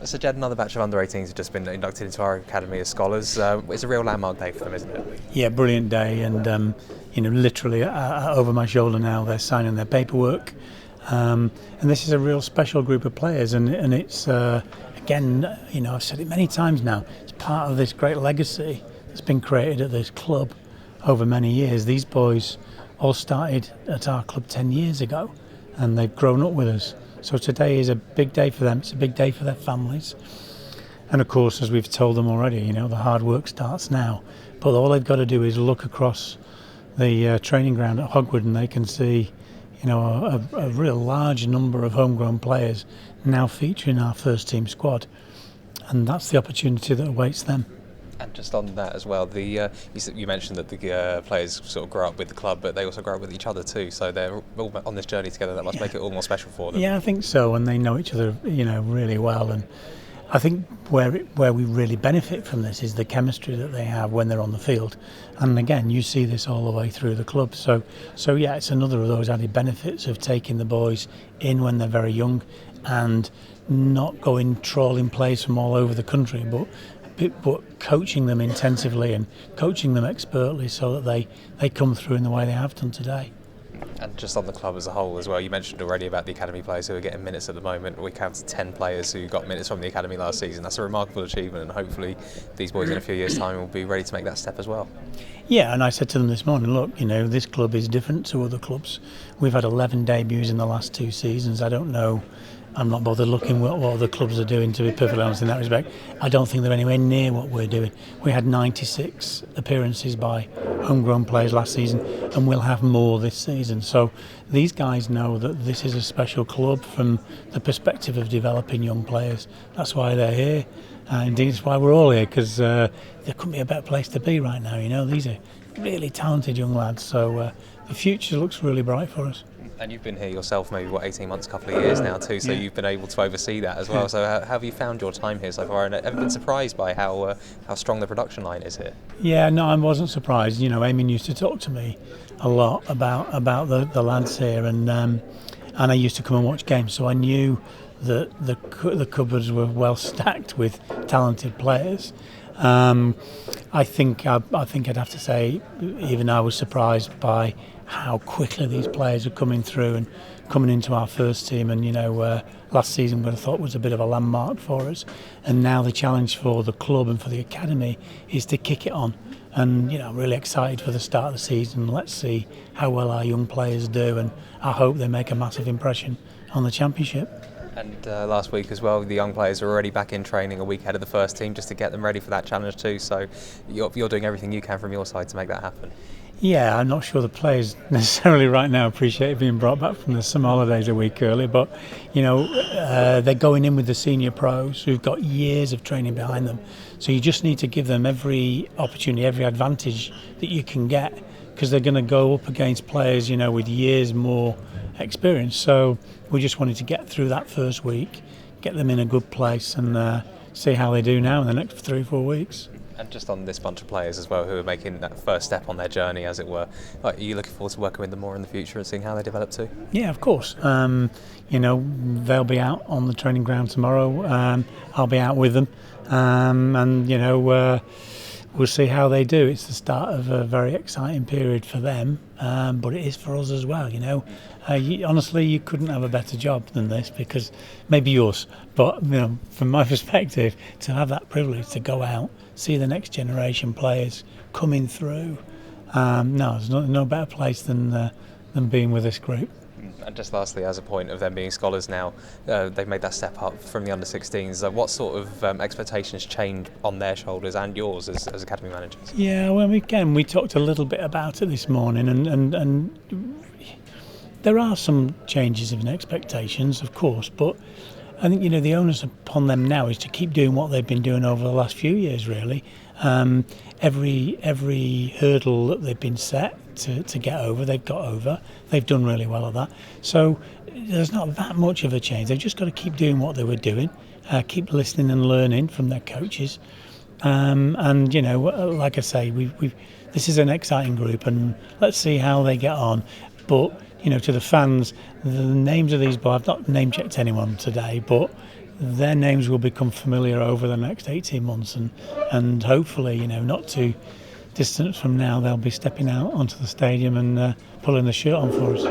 So Jed, another batch of under-18s have just been inducted into our academy as scholars. It's a real landmark day for them, isn't it? Yeah, brilliant day, and literally over my shoulder now, they're signing their paperwork, and this is a real special group of players, and it's again, I've said it many times now. It's part of this great legacy that's been created at this club over many years. These boys all started at our club 10 years ago, and they've grown up with us. So today is a big day for them. It's a big day for their families. And of course, as we've told them already, the hard work starts now. But all they've got to do is look across the training ground at Hogwood, and they can see, a real large number of homegrown players now featuring our first team squad. And that's the opportunity that awaits them. And just on that as well, you mentioned that the players sort of grow up with the club, but they also grow up with each other too. So they're all on this journey together. That must make it all more special for them. Yeah, I think so. And they know each other, really well. And I think where we really benefit from this is the chemistry that they have when they're on the field. And again, you see this all the way through the club. So yeah, it's another of those added benefits of taking the boys in when they're very young and not going trawling plays from all over the country, but coaching them intensively and coaching them expertly so that they come through in the way they have done today. And just on the club as a whole as well, you mentioned already about the academy players who are getting minutes at the moment. We counted 10 players who got minutes from the academy last season. That's a remarkable achievement, and hopefully these boys in a few years' time will be ready to make that step as well. Yeah, and I said to them this morning, look, this club is different to other clubs. We've had 11 debuts in the last 2 seasons. I don't know. I'm not bothered looking what other clubs are doing, to be perfectly honest in that respect. I don't think they're anywhere near what we're doing. We had 96 appearances by homegrown players last season, and we'll have more this season. So these guys know that this is a special club from the perspective of developing young players. That's why they're here. Indeed, it's why we're all here, because there couldn't be a better place to be right now. These are really talented young lads. So the future looks really bright for us. And you've been here yourself maybe, 18 months, a couple of years now too, so you've been able to oversee that as well. So how have you found your time here so far, and have you been surprised by how strong the production line is here? Yeah, no, I wasn't surprised. Eamon used to talk to me a lot about the lads here, and I used to come and watch games, so I knew that the cupboards were well stacked with talented players. I think I'd have to say even I was surprised by how quickly these players are coming through and coming into our first team. And last season what I thought was a bit of a landmark for us, and now the challenge for the club and for the academy is to kick it on. And really excited for the start of the season. Let's see how well our young players do, and I hope they make a massive impression on the championship. And last week as well, the young players are already back in training a week ahead of the first team, just to get them ready for that challenge too. So you're doing everything you can from your side to make that happen. Yeah, I'm not sure the players necessarily right now appreciate being brought back from the summer holidays a week early, but they're going in with the senior pros who've got years of training behind them. So you just need to give them every opportunity, every advantage that you can get, because they're going to go up against players, with years more experience. So we just wanted to get through that first week, get them in a good place, and see how they do now in the next 3 or 4 weeks. And just on this bunch of players as well who are making that first step on their journey, as it were, are you looking forward to working with them more in the future and seeing how they develop too? Yeah, of course. They'll be out on the training ground tomorrow. I'll be out with them, and we'll see how they do. It's the start of a very exciting period for them, but it is for us as well. Honestly, you couldn't have a better job than this, because maybe yours, but from my perspective, to have that privilege to go out, see the next generation players coming through, there's no better place than being with this group. And just lastly, as a point of them being scholars now, they've made that step up from the under-16s. What sort of expectations change on their shoulders and yours as academy managers? Yeah, well, we talked a little bit about it this morning, and there are some changes in expectations, of course, but I think the onus upon them now is to keep doing what they've been doing over the last few years, really. Every hurdle that they've been set to get over, they've got over. They've done really well at that. So there's not that much of a change. They've just got to keep doing what they were doing, keep listening and learning from their coaches. And like I say, this is an exciting group, and let's see how they get on. But to the fans, the names of these boys, I've not name checked anyone today, but their names will become familiar over the next 18 months, and hopefully, not too distant from now, they'll be stepping out onto the stadium and pulling the shirt on for us.